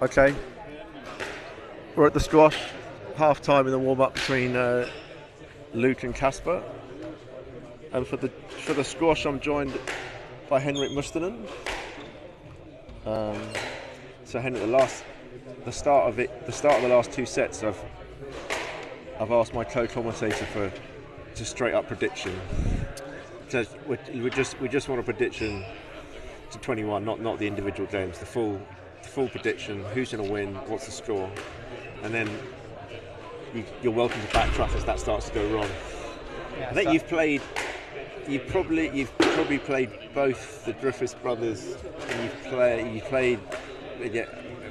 Okay. We're at the squash, half time in the warm up between Luke and Casper. And for the squash, I'm joined by Henrik Mustonen. So Henrik, the start of the last two sets, I've asked my co-commentator for just straight up prediction. So we just want a prediction to 21, not the individual games, the full prediction. Who's going to win? What's the score? And then you're welcome to backtrack as that starts to go wrong. Yeah, I think you've probably played both the Griffiths brothers, and you've played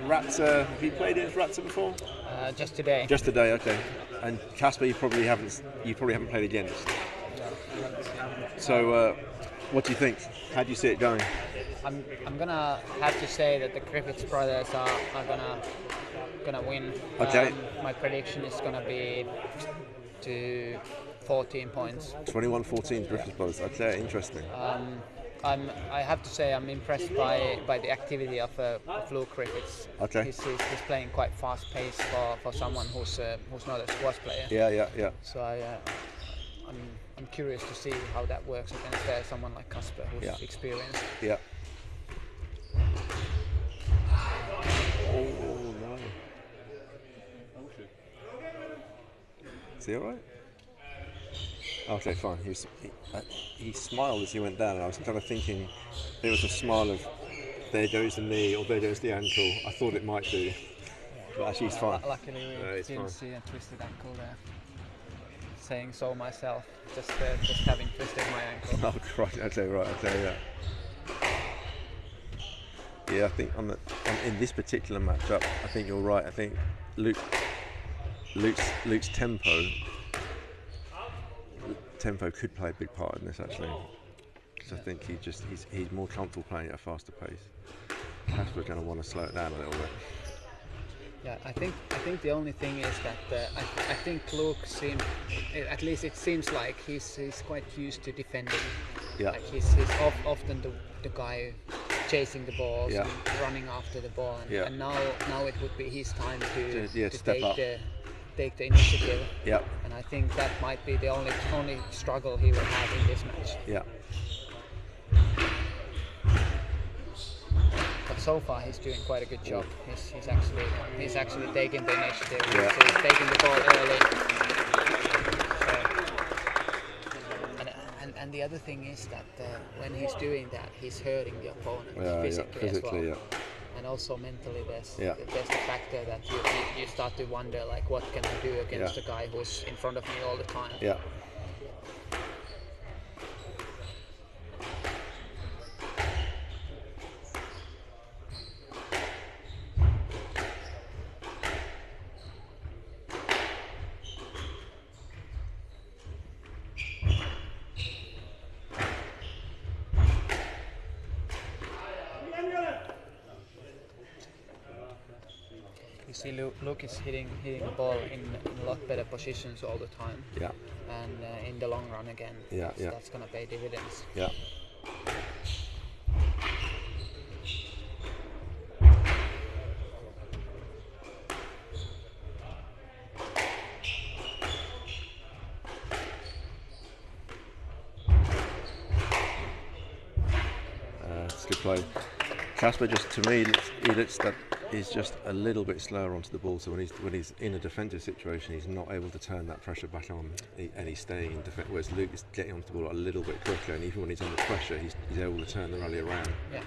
Ratzer. Have you played against Ratzer before? Just today. Just today, okay. And Casper, you probably haven't played against. So, what do you think? How do you see it going? I'm gonna have to say that the Griffiths brothers are gonna win. Okay. My prediction is gonna be to 14 points. 21-14 Griffiths brothers. Okay, interesting. I have to say I'm impressed by the activity of Luke Griffiths. Okay. He's playing quite fast pace for someone who's not a squash player. Yeah. So I'm curious to see how that works against someone like Casper who's experienced. Yeah. Oh no. Is he alright? Okay, fine. He smiled as he went down, and I was kind of thinking it was a smile of there goes the knee or there goes the ankle. I thought it might be, but actually he's fine. Luckily we didn't see a twisted ankle there. Saying so myself, just having twisted my ankle. Oh, right. Okay, yeah. Yeah, I think in this particular matchup, I think you're right. I think Luke's tempo could play a big part in this actually, because I think he's more comfortable playing at a faster pace. Casper's going to want to slow it down a little bit. Yeah, I think the only thing is that I think Luke at least it seems like he's quite used to defending. Yeah. Like he's often the guy chasing the balls and running after the ball, and now it would be his time to take the initiative. Yeah. And I think that might be the only struggle he will have in this match. Yeah. But so far he's doing quite a good job. He's actually taking the initiative. Yeah. So he's taking the ball early. And the other thing is that when he's doing that, he's hurting the opponent physically as well. Yeah. And also mentally, there's the factor that you start to wonder, like, what can I do against a guy who's in front of me all the time? Yeah. You see, Luke is hitting the ball in a lot better positions all the time. Yeah. And in the long run again, that's going to pay dividends. Yeah. It's a good play. Casper, just to me, he looks that he's just a little bit slower onto the ball. So when he's in a defensive situation, he's not able to turn that pressure back on, and he's staying in defence. Whereas Luke is getting onto the ball a little bit quicker, and even when he's under pressure, he's able to turn the rally around. Yeah.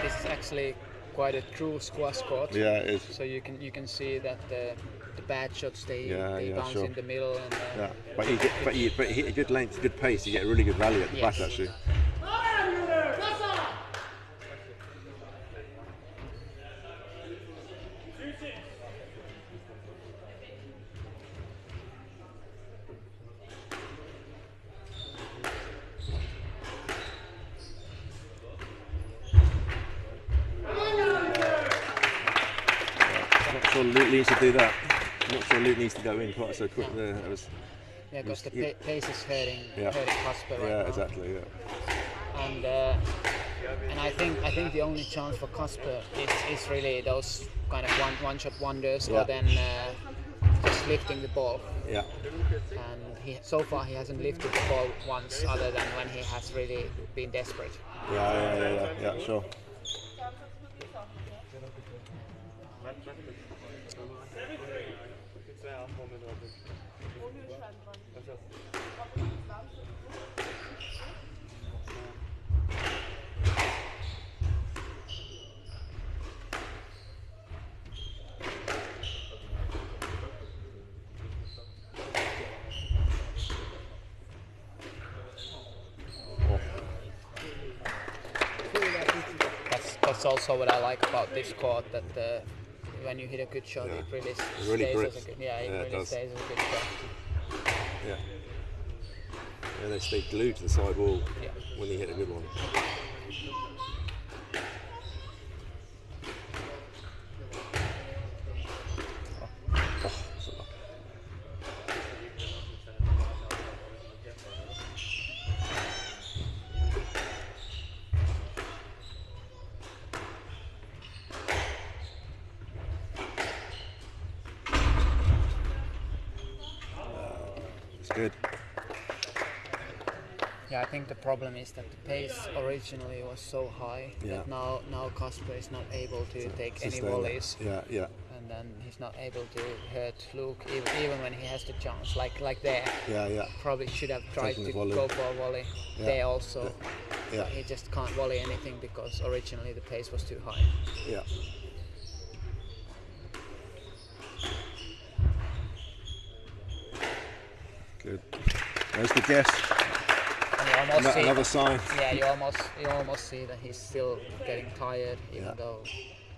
This is actually quite a true squash court. Yeah, it is. So you can see that the bad shots they bounce in the middle. And, but you hit a good length, good pace. You get a really good rally at the back actually. Luke needs to do that. I'm not sure Luke needs to go in quite so quick there. Yeah, because the pace is hurting Kasper right now. Yeah, exactly. Yeah. And I think the only chance for Kasper is really those kind of one-shot wonders, or then just lifting the ball. Yeah. And so far he hasn't lifted the ball once, other than when he has really been desperate. Yeah, sure. That's also what I like about this court, that when you hit a good shot, it really stays as a good. It stays as a good shot. Yeah, they stay glued to the side wall when you hit a good one. Good. Yeah, I think the problem is that the pace originally was so high that now Kasper is not able to take any volleys. Yeah. And then he's not able to hurt Luke even when he has the chance. Like there. Yeah. Probably should have tried to go for a volley there also. But he just can't volley anything because originally the pace was too high. Yeah. Good. There's the guess. Another sign. Yeah, you almost see that he's still getting tired, even though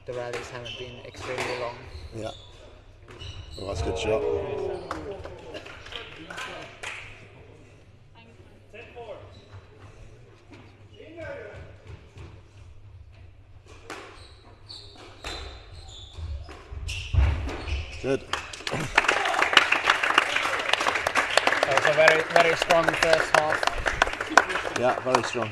the rallies haven't been extremely long. Yeah. Well, that's a good shot. Good. That was a very strong first half. Yeah, very strong.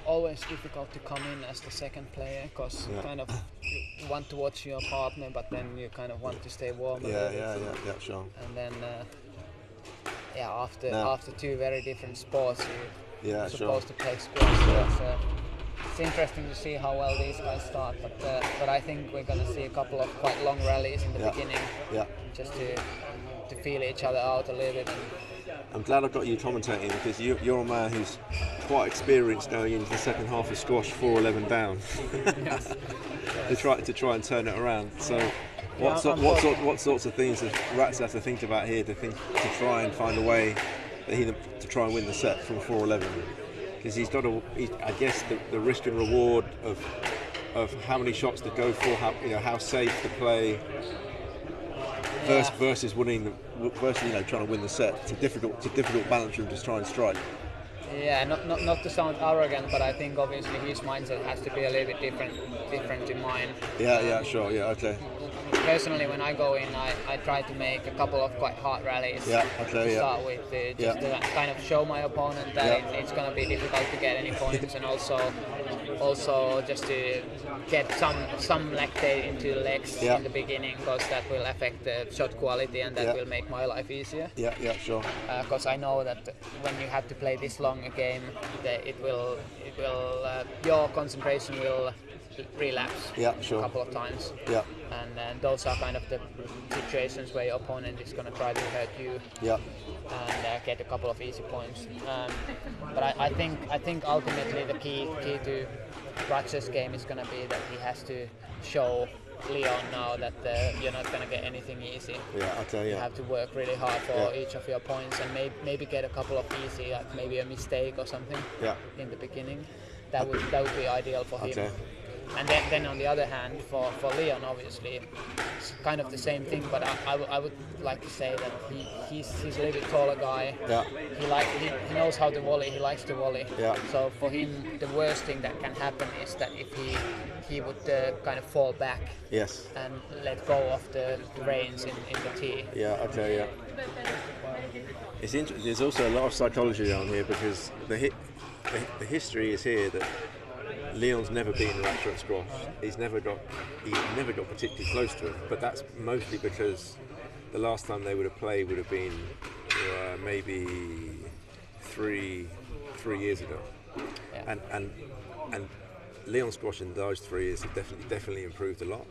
Always difficult to come in as the second player, because kind of you want to watch your partner, but then you kind of want to stay warm. Yeah, sure. And then after two very different sports, you're supposed to play squash. So it's interesting to see how well these guys start, but I think we're going to see a couple of quite long rallies in the beginning, just to feel each other out a little bit. I'm glad I've got you commentating, because you're a man who's quite experienced going into the second half of squash 4-11 down to try and turn it around. So what sorts of things does Rats have to think about here to try and find a way to try and win the set from 4-11? Because I guess the risk and reward of how many shots to go for, how safe to play. Versus winning, trying to win the set. It's a difficult balance room to try and strike. Yeah, not to sound arrogant, but I think obviously his mindset has to be a little bit different to mine. Yeah, sure, yeah, okay. Personally, when I go in, I try to make a couple of quite hard rallies to start with, just to kind of show my opponent that it's going to be difficult to get any points, and also just to get some lactate into the legs in the beginning, because that will affect the shot quality, and that will make my life easier. Yeah, sure. Because I know that when you have to play this long a game, that your concentration will relapse a couple of times. Yeah. And those are kind of the situations where your opponent is going to try to hurt you and get a couple of easy points. But I think ultimately the key Ratcher's game is going to be that he has to show Leon now that you're not going to get anything easy. Yeah, I'll tell you. You have to work really hard for each of your points, and maybe get a couple of easy, like maybe a mistake or something in the beginning. That would be ideal for him. Okay. And then on the other hand, for Leon, obviously, it's kind of the same thing. But I would like to say that he's a little bit taller guy. Yeah. He knows how to volley. He likes to volley. Yeah. So for him, the worst thing that can happen is that if he would kind of fall back. Yes. And let go of the reins in the tee. Yeah. Okay. Yeah. It's interesting. There's also a lot of psychology down here because the history is here that Leon's never beaten Ratcher at squash. He's never got particularly close to it. But that's mostly because the last time they would have played would have been maybe three years ago. Yeah. And Leon's squash in those 3 years has definitely improved a lot.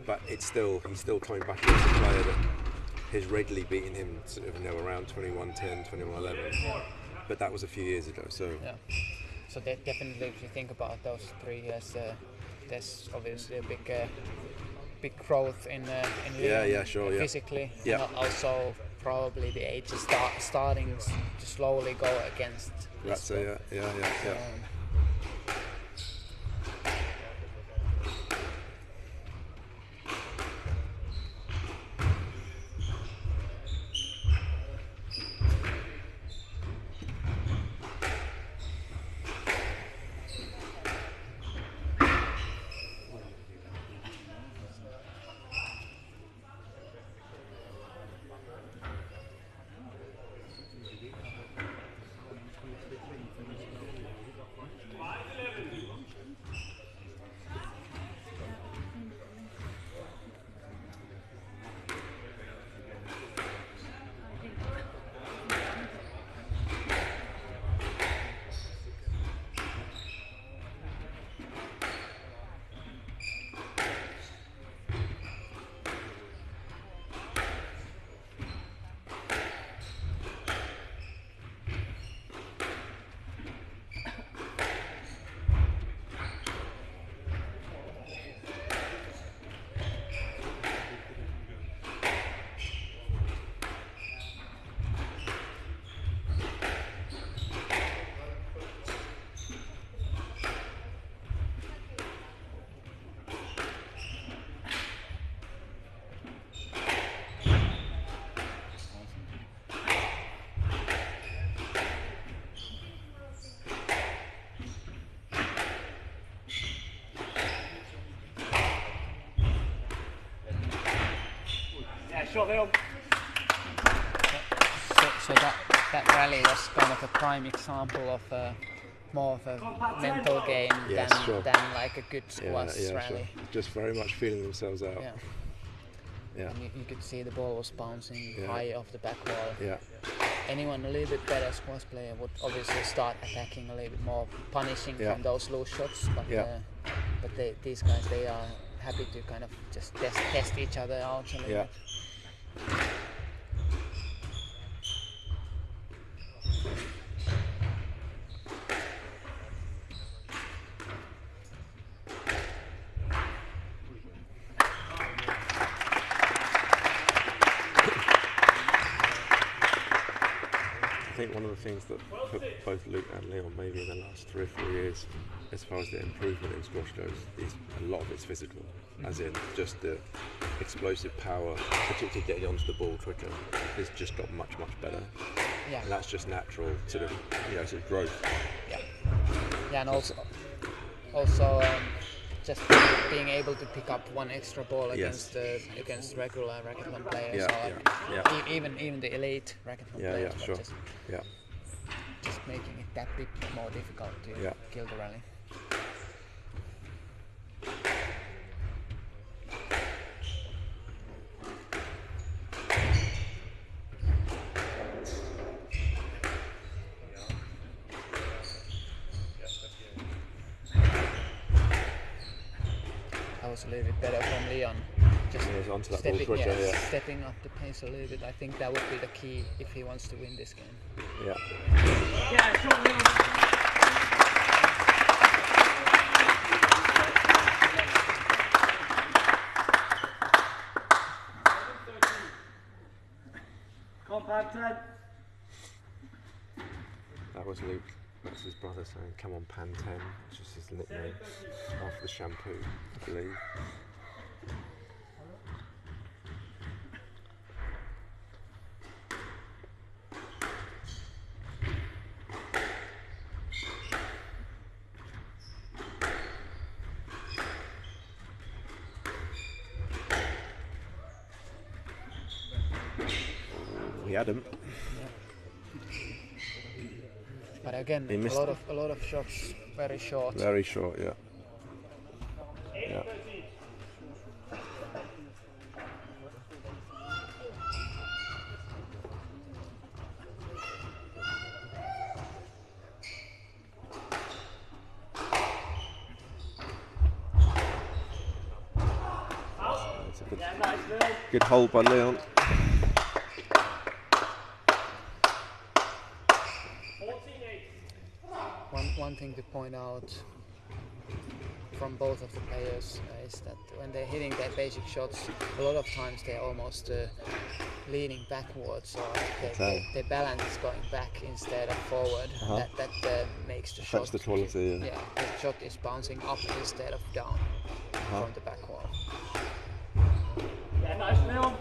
But he's still coming back against a player that has regularly beaten him sort of, around 21-10, 21-11. Yeah. But that was a few years ago. So. Yeah. So definitely, if you think about those 3 years, there's obviously a big growth in Leon, physically, and also probably the age is starting to slowly go against. That's yeah. So that rally was kind of a prime example of more of a mental game than like a good squash rally. Sure. Just very much feeling themselves out. Yeah. And you could see the ball was bouncing high off the back wall. Yeah. Anyone a little bit better squash player would obviously start attacking a little bit more, punishing from those loose shots. But these guys, they are happy to kind of just test each other out a little bit. I think one of the things that put both Luke and Leon maybe in the last 3 or 4 years, as far as the improvement in squash goes, is a lot of it's physical, as in just the explosive power, particularly getting onto the ball quicker, has just got much better. Yeah. And that's just natural sort of growth. Yeah, and also just being able to pick up one extra ball against regular Racketlon players, even the elite Racketlon players. Sure. Just making it that bit more difficult to kill the rally. A little bit better from Leon, just onto that stepping up the pace a little bit. I think that would be the key if he wants to win this game. That was Luke. That's his brother saying, "Come on, Pan 10," which is his nickname after the shampoo, I believe. He had him. But again, a lot of shots very short. Very short, yeah. Yeah. It's a good hold by Leon. One thing to point out from both of the players is that when they're hitting their basic shots, a lot of times they're almost leaning backwards, so their balance is going back instead of forward. That makes the shot. That's the quality. Yeah, the shot is bouncing up instead of down from the back wall. Yeah, nice, Leon.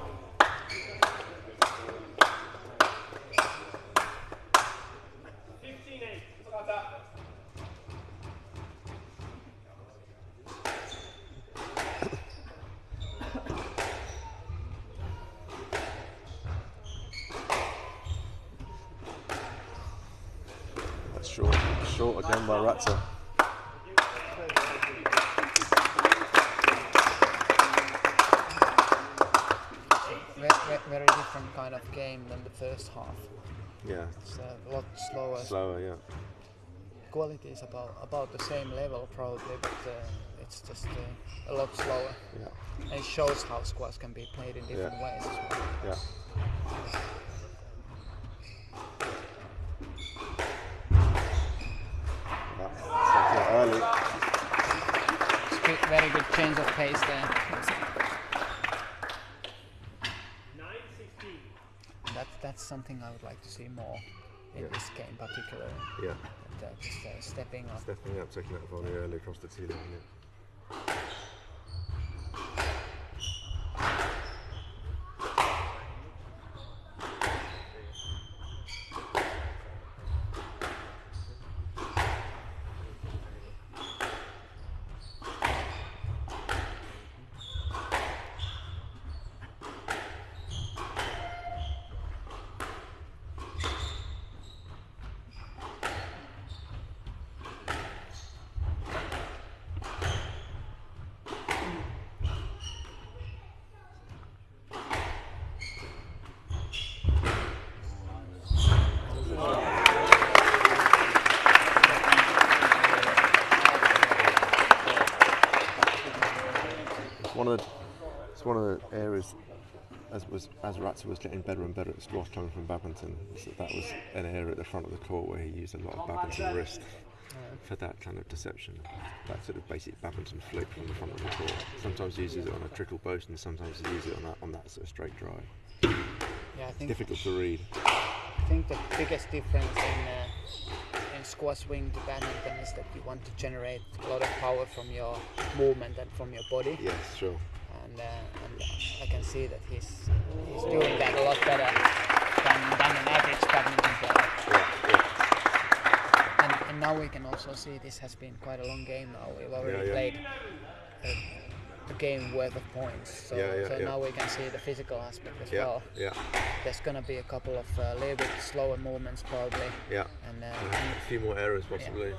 Short again by Ratzer. Very different kind of game than the first half. Yeah. It's a lot slower. Slower, yeah. Quality is about the same level probably, but it's just a lot slower. Yeah. And it shows how squash can be played in different ways as well. Yeah. Early. Very good change of pace there. That's something I would like to see more in this game, particularly. Yeah. Just stepping up. Stepping up, taking that volley early across the tee line. Yeah. It's one of the areas as Ratzer was getting better and better at squash coming from badminton. That was an area at the front of the court where he used a lot of badminton wrist for that kind of deception, that sort of basic badminton flick from the front of the court. Sometimes he uses it on a trickle post, and sometimes he uses it on that sort of straight drive. Yeah, I think it's difficult to read. I think the biggest difference in squash swing to badminton is that you want to generate a lot of power from your movement and from your body. Yes, sure. And I can see that he's doing that a lot better than an average badminton player. Yeah. And now we can also see this has been quite a long game now. We've already played a game worth of points. So now we can see the physical aspect as well. Yeah. There's going to be a couple of little bit slower movements probably. Yeah. And a few more errors possibly. Yeah.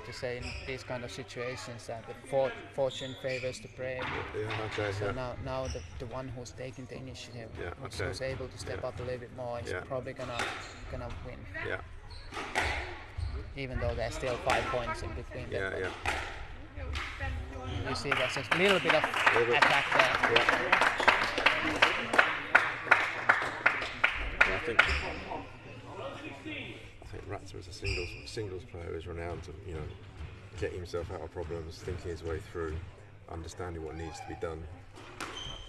to say in these kind of situations that the fortune favors the brave. Yeah, okay. So now the one who's taking the initiative, who's able to step up a little bit more, is probably gonna win. Yeah. Even though there's still 5 points in between them. Yeah. You see, there's a little bit of attack there. Yeah, I think Ratzer as a singles player is renowned to getting himself out of problems, thinking his way through, understanding what needs to be done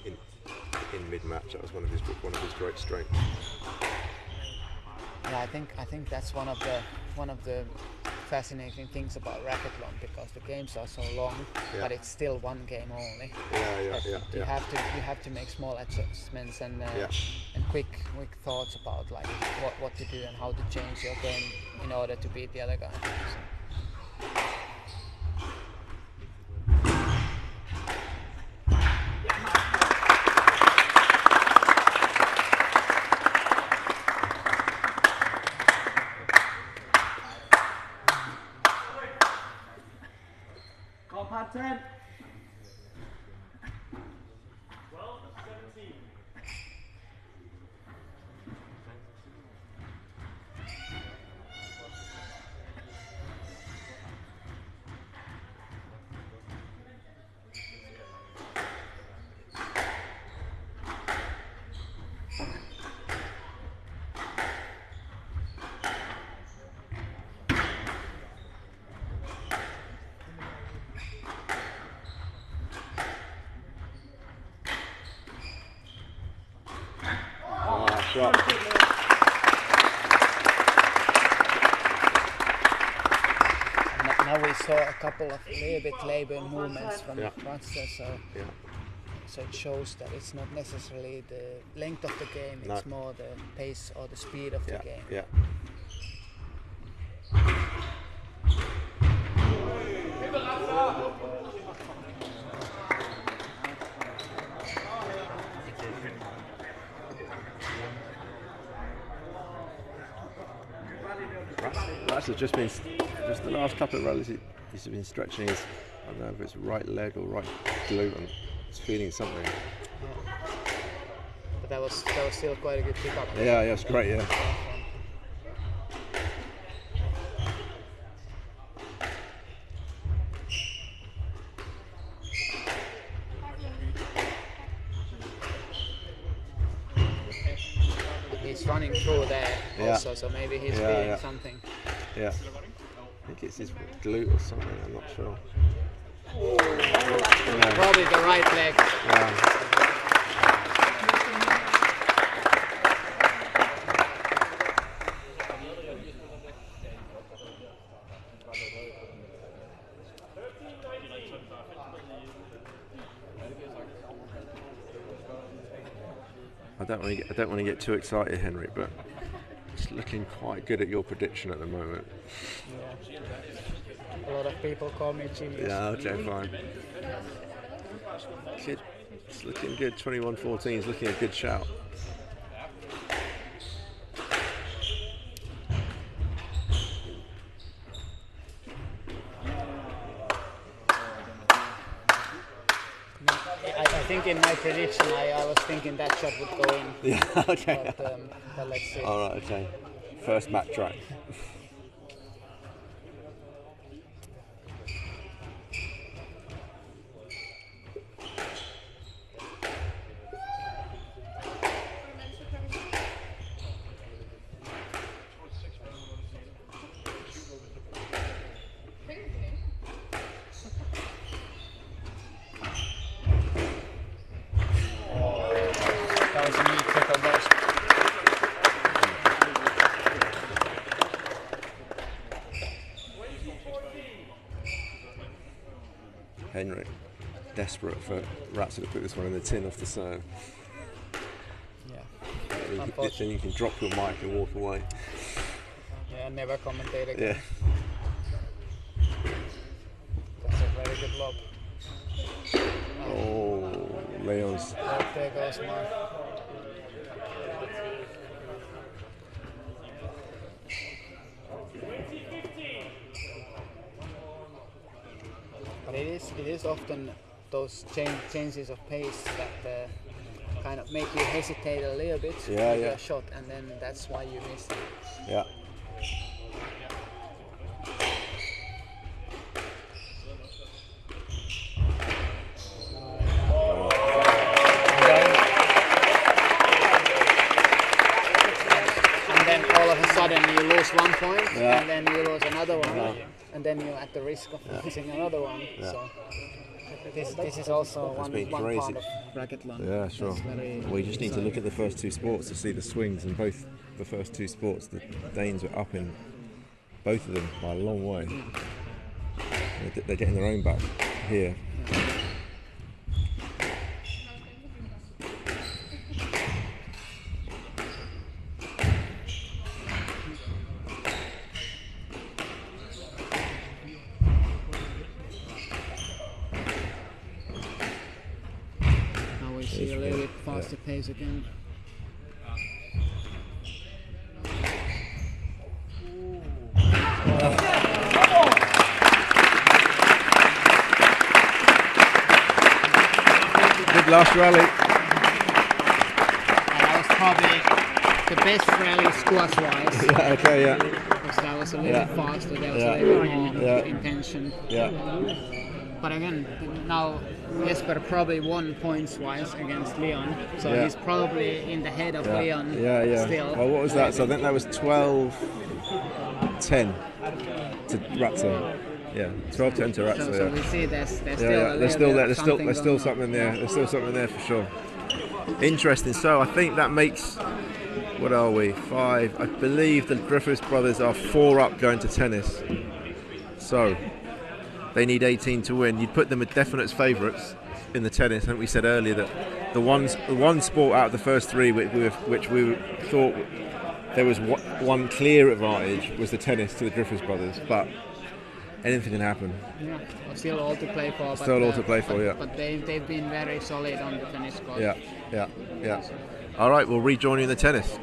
in mid-match. That was one of his great strengths. Yeah, I think that's one of the fascinating things about Racketlon, because the games are so long, but it's still one game only. You have to make small adjustments and quick thoughts about like what to do and how to change your game in order to beat the other guy. Part 10. 12-17. Shot. Now we saw a couple of little bit labor movements from Ratzer, so it shows that it's not necessarily the length of the game, it's more the pace or the speed of the game. Yeah. Ratzer just the last couple of rallies he's been stretching his, I don't know if it's right leg or right glute, and he's feeling something. Yeah. But that was still quite a good pickup. Yeah, it's great. Yeah. He's running through there also, so maybe he's feeling something. Yeah. I think it's his glute or something, I'm not sure. Probably the right leg. Yeah. I don't want to get too excited, Henry, but it's looking quite good at your prediction at the moment. Yeah. A lot of people call me genius. Yeah, okay, fine. Kid, it's looking good. 21-14 is looking a good shout. I think in my prediction I was thinking that shot would go in. Yeah, okay. But let's see. Alright, okay. First map track. Henry, desperate for Ratzer to put this one in the tin off the serve. Yeah. Then you can drop your mic and walk away. Yeah, never commentate again. Yeah. That's a very good lob. Oh, Leon's. There goes Mark. But it is often those changes of pace that kind of make you hesitate a little bit with your shot, and then that's why you miss it. Yeah. And then all of a sudden you lose 1 point, and then you lose another one, and then you're at the risk of losing another one. Yeah. So this is also one part of Racketlon. Yeah, sure. Well, you just need to look at the first two sports to see the swings, and both the first two sports, the Danes were up in both of them by a long way. They're getting their own back here. See a little bit faster pace again. Good last rally. And that was probably the best rally squash-wise. Yeah, okay, yeah. Because that was a little bit faster, there was a little more intention. Yeah. But again, now Jesper probably won points-wise against Leon, so he's probably in the head of Leon still. Well, what was that? So I think that was 12-10 to Ratzo. Yeah, 12-10 to Ratzo. So we see there's still something there. There's still something there for sure. Interesting. So I think that makes, what are we? 5. I believe the Griffiths brothers are 4 up going to tennis. So they need 18 to win. You'd put them as definite favourites in the tennis. I think we said earlier that the one sport out of the first 3 which we thought there was one clear advantage was the tennis to the Griffiths brothers, but anything can happen. Yeah, still all to play for. But they've been very solid on the tennis court. Yeah. All right, we'll rejoin you in the tennis.